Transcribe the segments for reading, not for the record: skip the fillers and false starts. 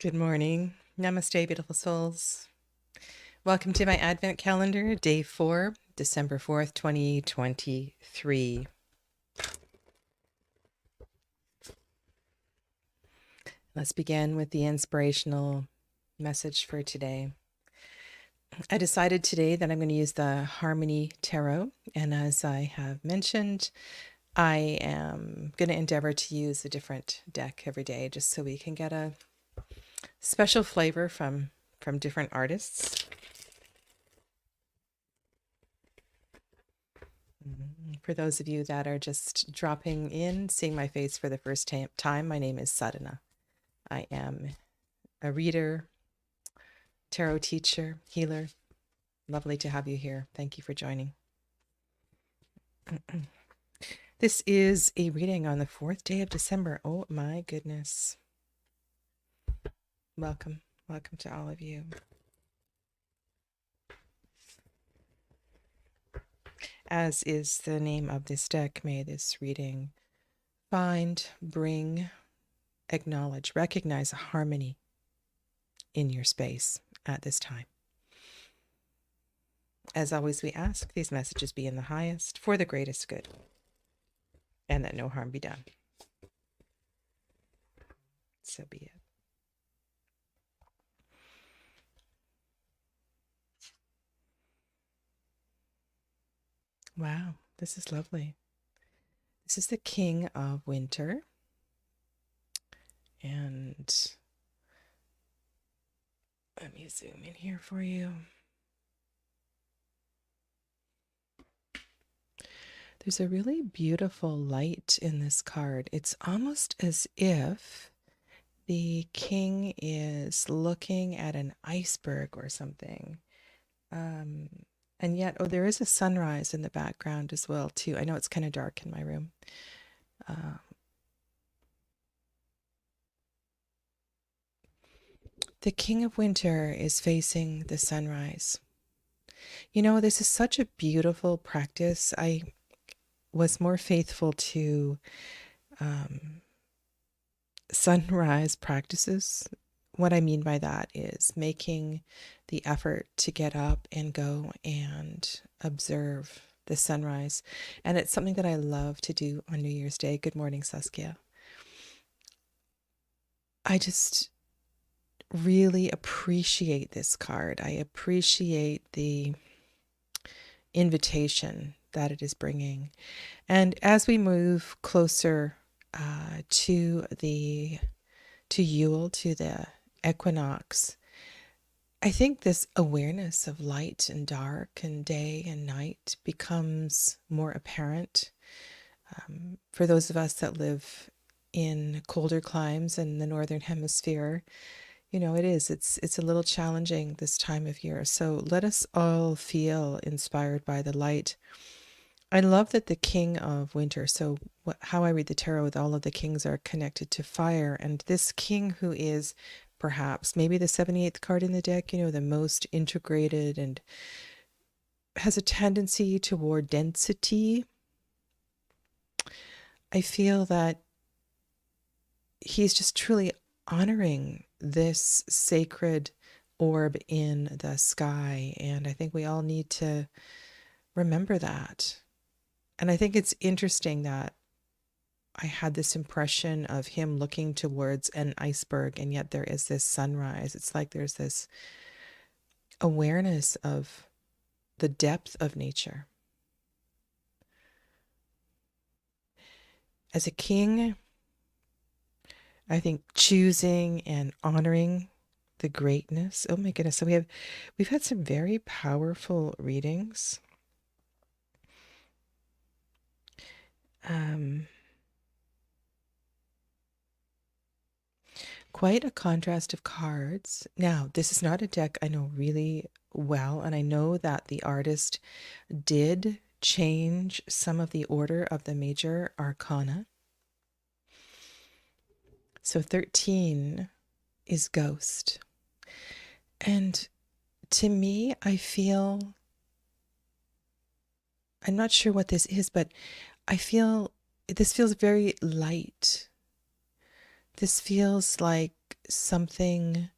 Good morning. Namaste, beautiful souls. Welcome to my Advent calendar, day 4, December 4th, 2023. Let's begin with the inspirational message for today. I decided today that I'm going to use the Harmony Tarot, and as I have mentioned, I am going to endeavor to use a different deck every day just so we can get a special flavor from different artists. For those of you that are just dropping in, seeing my face for the first time, my name is Sadhana. I am a reader, tarot teacher, healer. Lovely to have you here. Thank you for joining. This is a reading on the 4th day of December. Oh my goodness. Welcome. Welcome to all of you. As is the name of this deck, may this reading find, bring, acknowledge, recognize a harmony in your space at this time. As always, we ask these messages be in the highest for the greatest good, and that no harm be done. So be it. Wow, this is lovely. This is the King of Winter. And let me zoom in here for you. There's a really beautiful light in this card. It's almost as if the king is looking at an iceberg or something. And yet, there is a sunrise in the background as well, too. I know it's kind of dark in my room. The King of Winter is facing the sunrise. You know, this is such a beautiful practice. I was more faithful to sunrise practices. What I mean by that is making the effort to get up and go and observe the sunrise. And it's something that I love to do on New Year's Day. Good morning, Saskia. I just really appreciate this card. I appreciate the invitation that it is bringing. And as we move closer to Yule, to the equinox, I think this awareness of light and dark and day and night becomes more apparent. For those of us that live in colder climes in the northern hemisphere, you know, it's a little challenging this time of year. So let us all feel inspired by the light. I love that the King of Winter, so how I read the tarot, all of the kings are connected to fire. And this king, who is perhaps maybe the 78th card in the deck, you know, the most integrated and has a tendency toward density. I feel that he's just truly honoring this sacred orb in the sky. And I think we all need to remember that. And I think it's interesting that I had this impression of him looking towards an iceberg, and yet there is this sunrise. It's like there's this awareness of the depth of nature. As a king, I think choosing and honoring the greatness. Oh my goodness. So we've had some very powerful readings. Quite a contrast of cards. Now, this is not a deck I know really well, and I know that the artist did change some of the order of the major arcana. So 13 is Ghost. And to me, I'm not sure what this is, but this feels very light. This feels like something,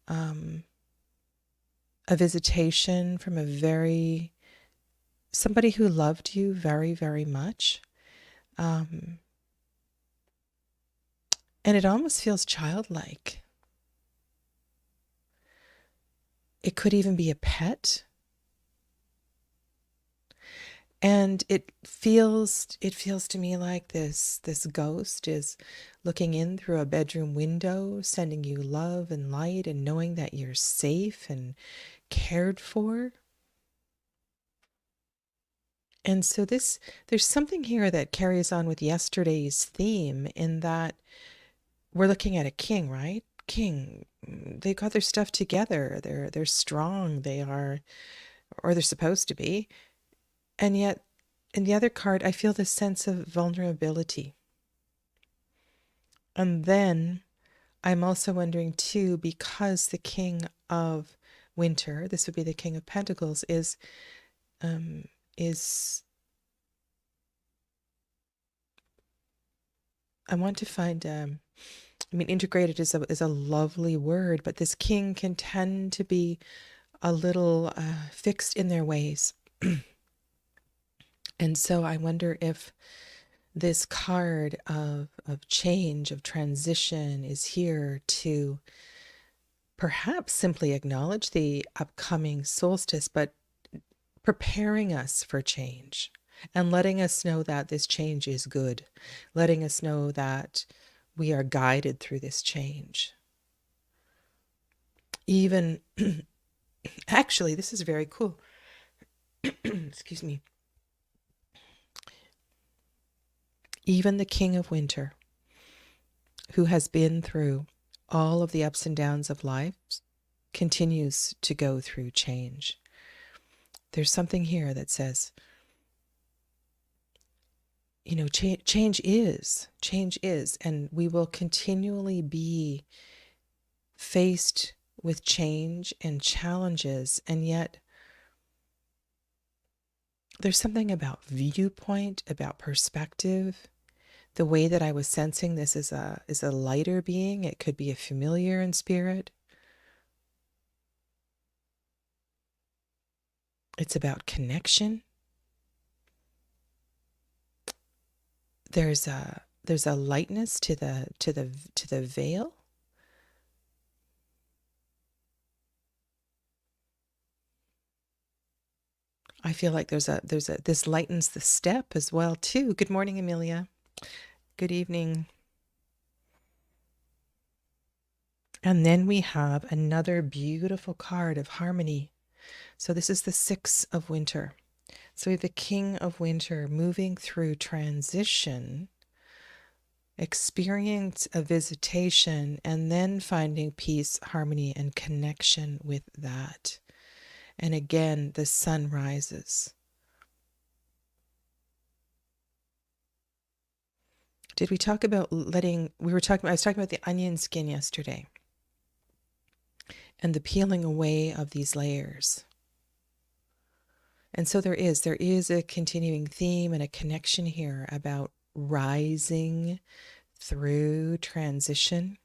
um, a visitation from somebody who loved you very, very much. Um, and it almost feels childlike. It could even be a pet. And it feels to me like this ghost is looking in through a bedroom window, sending you love and light and knowing that you're safe and cared for. And so there's something here that carries on with yesterday's theme in that we're looking at a king, right? King. They got their stuff together. They're strong. They are, or they're supposed to be. And yet in the other card, I feel this sense of vulnerability. And then I'm also wondering too, because the king of winter, this would be the king of pentacles, um, is I want to find I mean, integrated is a lovely word, but this king can tend to be a little fixed in their ways. And so I wonder if this card of change, of transition, is here to perhaps simply acknowledge the upcoming solstice, but preparing us for change and letting us know that this change is good, letting us know that we are guided through this change. Even, actually, this is very cool. Excuse me. Even the king of winter, who has been through all of the ups and downs of life, continues to go through change. There's something here that says, you know, change is, and we will continually be faced with change and challenges, and yet there's something about viewpoint, about perspective. The way that I was sensing this is a lighter being. It could be a familiar in spirit. It's about connection. There's a lightness to the veil. I feel like this lightens the step as well too. Good morning, Amelia. Good evening. And then we have another beautiful card of harmony. So this is the Six of Winter. So we have the King of Winter moving through transition, experience a visitation, and then finding peace, harmony, and connection with that. And again, the sun rises. Did we talk about I was talking about the onion skin yesterday and the peeling away of these layers. And so there is a continuing theme and a connection here about rising through transition.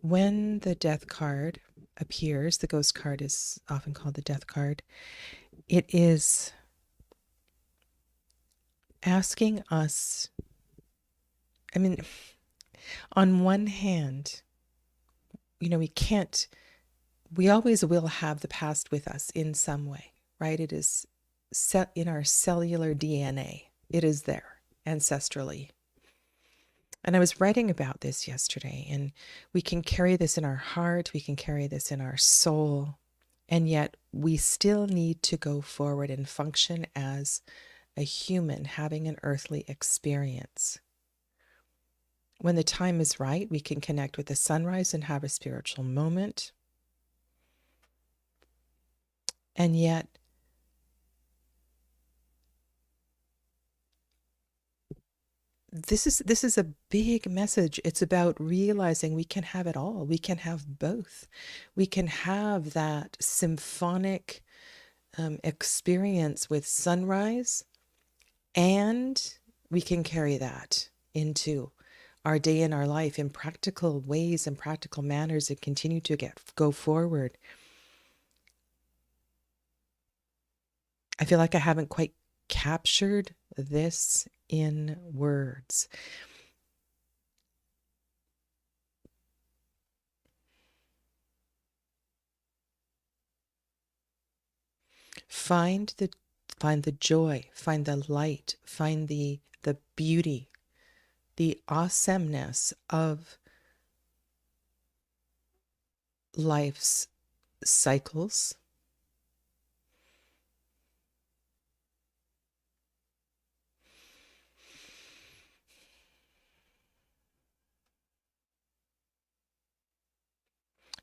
When the death card appears, the ghost card is often called the death card, it is asking us, I mean, on one hand, you know, we always will have the past with us in some way, right? It is set in our cellular DNA. It is there ancestrally. And I was writing about this yesterday, and we can carry this in our heart, we can carry this in our soul, and yet we still need to go forward and function as a human having an earthly experience. When the time is right, we can connect with the sunrise and have a spiritual moment. And yet, this is a big message. It's about realizing we can have it all. We can have both. We can have that symphonic experience with sunrise, and we can carry that into our day in our life in practical ways and practical manners and continue to go forward. I feel like I haven't quite captured this in words. Find the find the joy, find the light, find the beauty, the awesomeness of life's cycles.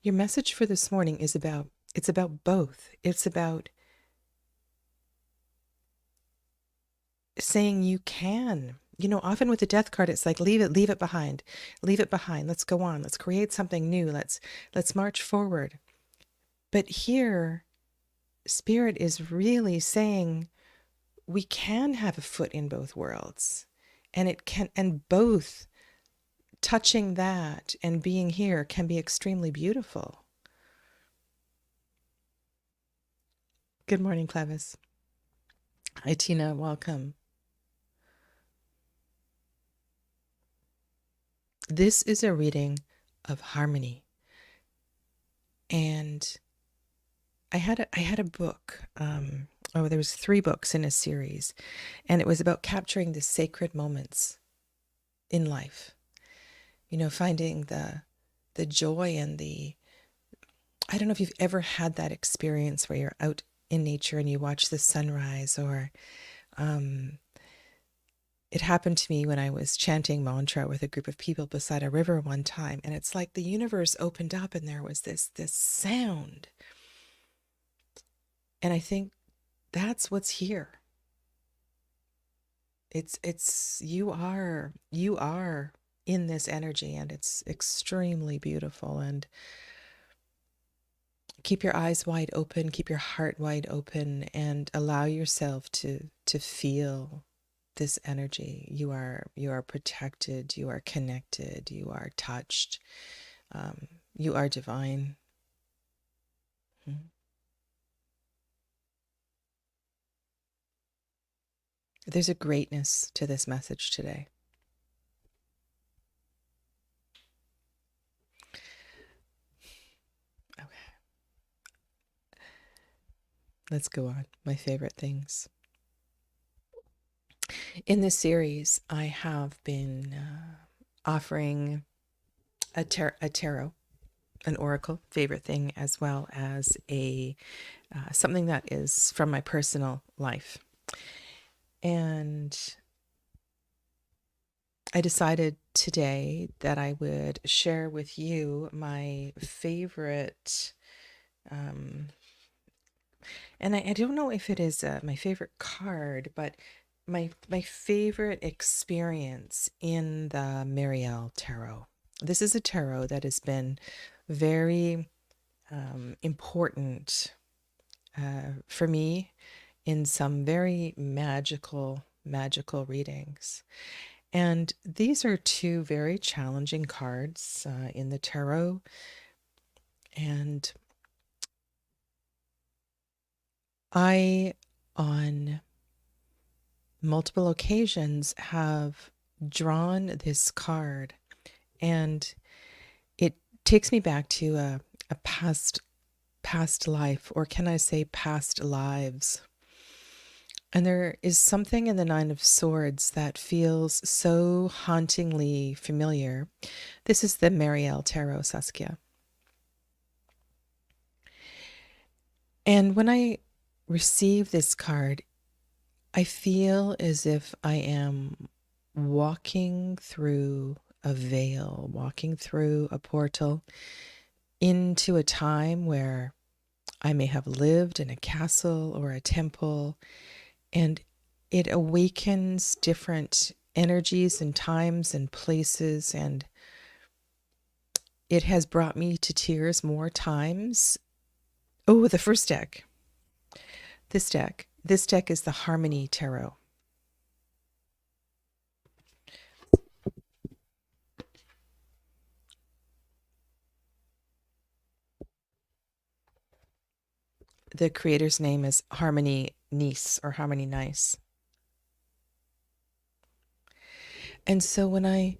Your message for this morning is about it's about both. It's about saying you can. You know, often with the death card, it's like leave it behind. Leave it behind. Let's go on. Let's create something new. Let's march forward. But here, Spirit is really saying we can have a foot in both worlds. And it can, and both touching that and being here can be extremely beautiful. Good morning, Clevis. Hi, Tina. Welcome. This is a reading of harmony. And I had a book. There was 3 books in a series, and it was about capturing the sacred moments in life. You know, finding the joy and I don't know if you've ever had that experience where you're out in nature and you watch the sunrise, or it happened to me when I was chanting mantra with a group of people beside a river one time, and it's like the universe opened up and there was this sound. And I think that's what's here. It's you are in this energy, and it's extremely beautiful. And keep your eyes wide open, keep your heart wide open, and allow yourself to feel this energy. You are protected, you are connected, you are touched, you are divine. There's a greatness to this message today. Okay. Let's go on. My favorite things. In this series, I have been offering a tarot, an oracle, favorite thing, as well as a something that is from my personal life. And I decided today that I would share with you my favorite, and I don't know if it is my favorite card, but my favorite experience in the Mariel Tarot. This is a tarot that has been very important for me in some very magical readings. And these are 2 very challenging cards in the tarot. And I, on multiple occasions, have drawn this card, and it takes me back to a past life, or can I say past lives. And there is something in the 9 of Swords that feels so hauntingly familiar. This is the Mariel Tarot, Saskia. And when I receive this card, I feel as if I am walking through a veil, walking through a portal into a time where I may have lived in a castle or a temple, and it awakens different energies and times and places, and it has brought me to tears more times. Oh, the first deck. This deck. This deck is the Harmony Tarot. The creator's name is Harmony Nice or Harmony Nice. And so and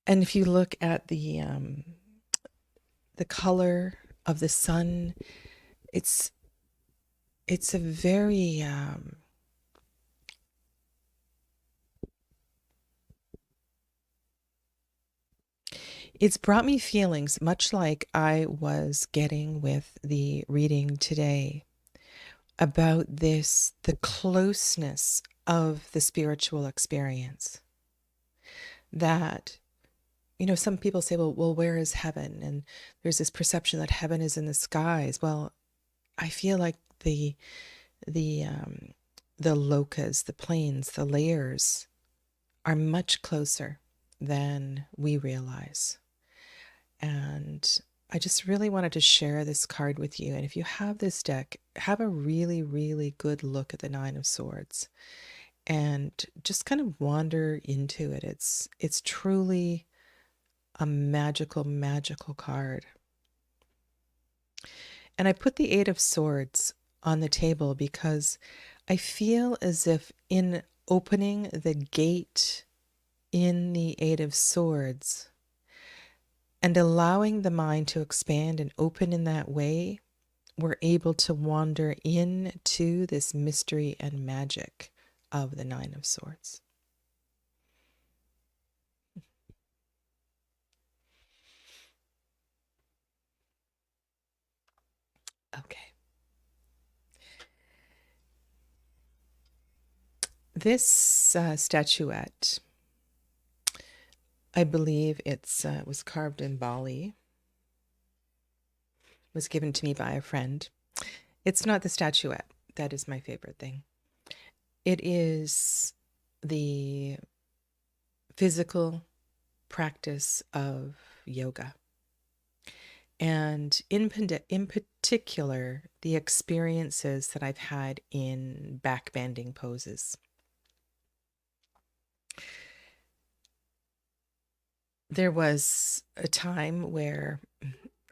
if you look at the color of the sun, it's it's a very it's brought me feelings much like I was getting with the reading today about this, the closeness of the spiritual experience. That, some people say, well, where is heaven? And there's this perception that heaven is in the skies. Well, I feel like the um, the lokas, the planes, the layers are much closer than we realize. And I just really wanted to share this card with you. And if you have this deck, have a really, really good look at the Nine of Swords and just kind of wander into it. It's truly a magical, magical card. And I put the Eight of Swords on the table because I feel as if in opening the gate in the Eight of Swords and allowing the mind to expand and open in that way, we're able to wander into this mystery and magic of the Nine of Swords. Okay. This statuette, I believe it was carved in Bali, was given to me by a friend. It's not the statuette. That is my favorite thing. It is the physical practice of yoga. And in particular, the experiences that I've had in backbending poses. There was a time where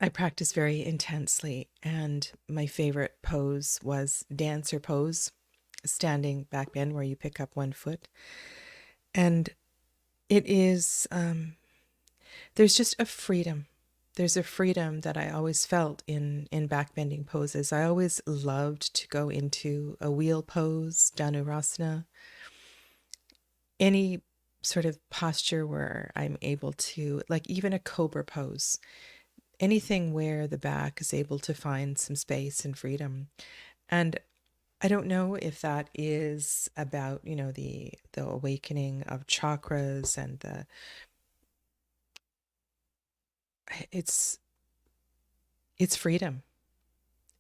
I practiced very intensely, and my favorite pose was dancer pose, standing backbend where you pick up one foot. And it is, there's just a freedom. There's a freedom that I always felt in backbending poses. I always loved to go into a wheel pose, Dhanurasana, any sort of posture where I'm able to, like even a cobra pose, anything where the back is able to find some space and freedom. And I don't know if that is about, the awakening of chakras and it's freedom.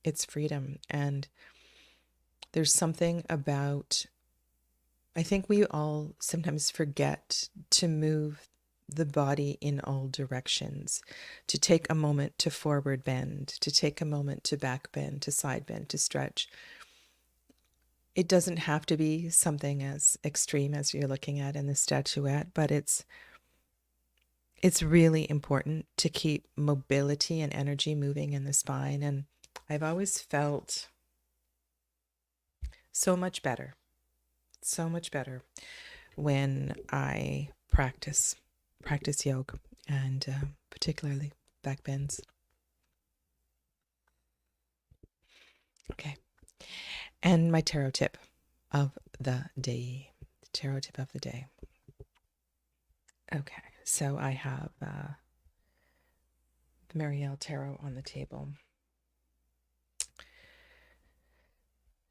It's freedom. And there's something about, I think we all sometimes forget to move the body in all directions, to take a moment to forward bend, to take a moment to back bend, to side bend, to stretch. It doesn't have to be something as extreme as you're looking at in the statuette, but it's really important to keep mobility and energy moving in the spine. And I've always felt so much better when I practice yoga and particularly back bends. Okay. And my tarot tip of the day. Tarot tip of the day. Okay. So I have the Marielle Tarot on the table.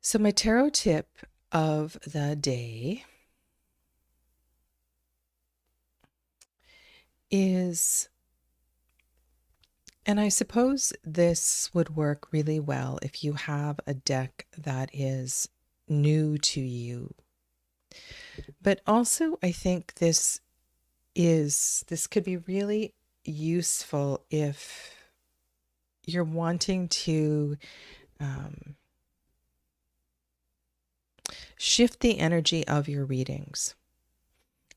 So my tarot tip of the day is, and I suppose this would work really well if you have a deck that is new to you. But also I think this could be really useful if you're wanting to shift the energy of your readings.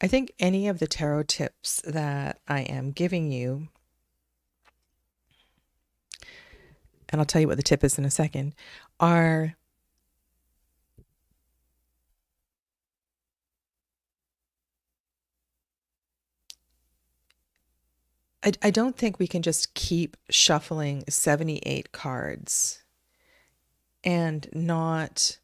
I think any of the tarot tips that I am giving you and I'll tell you what the tip is in a second, are I don't think we can just keep shuffling 78 cards and not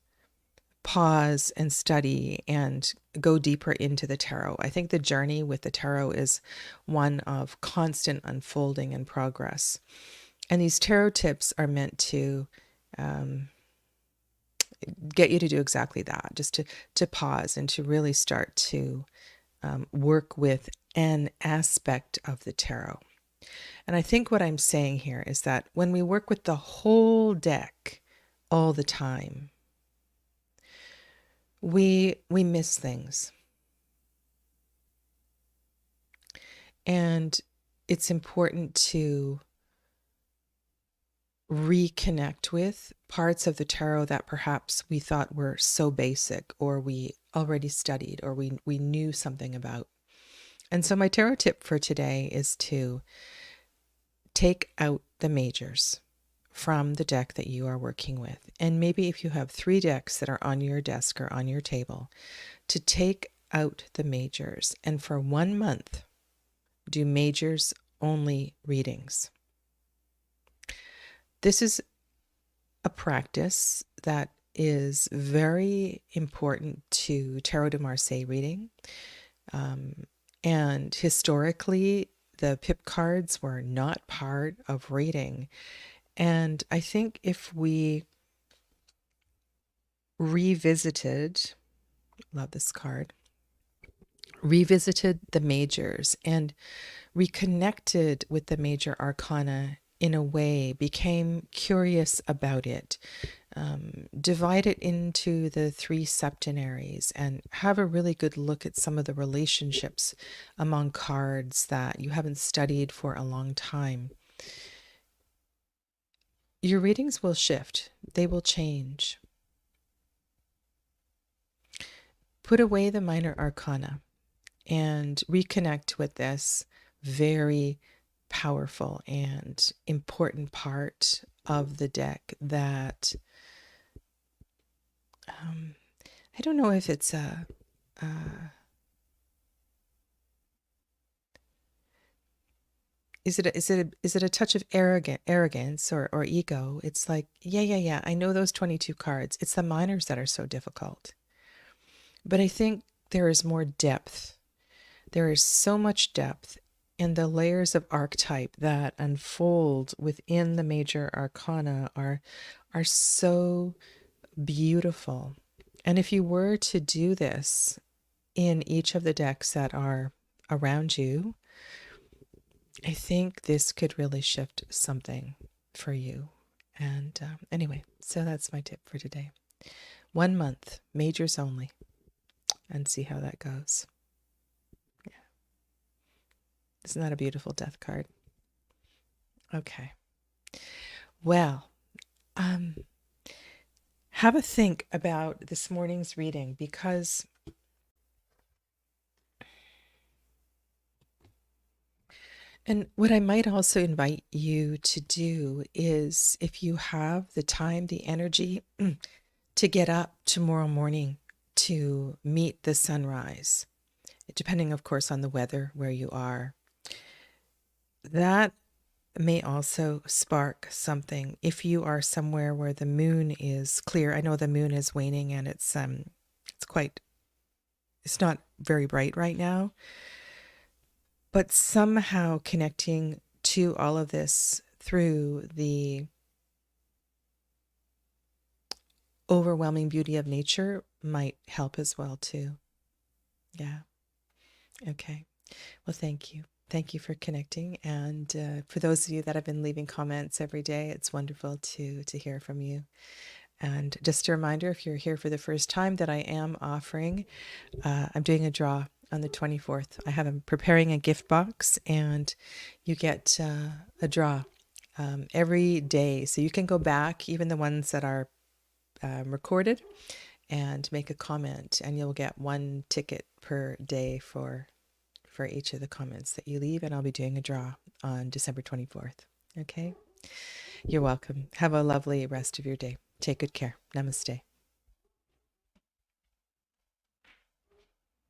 pause and study and go deeper into the tarot. I think the journey with the tarot is one of constant unfolding and progress. And these tarot tips are meant to get you to do exactly that, just to pause and to really start to work with an aspect of the tarot. And I think what I'm saying here is that when we work with the whole deck all the time, we miss things. And it's important to reconnect with parts of the tarot that perhaps we thought were so basic, or we already studied, or we knew something about. And so my tarot tip for today is to take out the majors from the deck that you are working with. And maybe if you have 3 decks that are on your desk or on your table, to take out the majors and for 1 month do majors only readings. This is a practice that is very important to Tarot de Marseille reading. And historically, the pip cards were not part of reading. And I think if we revisited, love this card, revisited the majors and reconnected with the major arcana in a way, became curious about it, divide it into the 3 septenaries and have a really good look at some of the relationships among cards that you haven't studied for a long time. Your readings will shift. They will change. Put away the minor arcana and reconnect with this very powerful and important part of the deck that I don't know if it's is it a touch of arrogance or ego? It's like, yeah, I know those 22 cards. It's the minors that are so difficult. But I think there is more depth. There is so much depth in the layers of archetype that unfold within the major arcana are so beautiful. And if you were to do this in each of the decks that are around you, I think this could really shift something for you. And anyway, so that's my tip for today. 1 month, majors only, and see how that goes. Yeah. Isn't that a beautiful death card? Okay. Well, have a think about this morning's reading, because and what I might also invite you to do is, if you have the time, the energy to get up tomorrow morning to meet the sunrise, depending, of course, on the weather where you are, that may also spark something. If you are somewhere where the moon is clear, I know the moon is waning and it's not very bright right now, but somehow connecting to all of this through the overwhelming beauty of nature might help as well too. Yeah. Okay. Well, thank you. Thank you for connecting. And for those of you that have been leaving comments every day, it's wonderful to hear from you. And just a reminder, if you're here for the first time, that I am offering, I'm doing a draw on the 24th. I'm preparing a gift box, and you get a draw every day. So you can go back, even the ones that are recorded, and make a comment, and you'll get 1 ticket per day for each of the comments that you leave. And I'll be doing a draw on December 24th. Okay. You're welcome. Have a lovely rest of your day. Take good care. Namaste.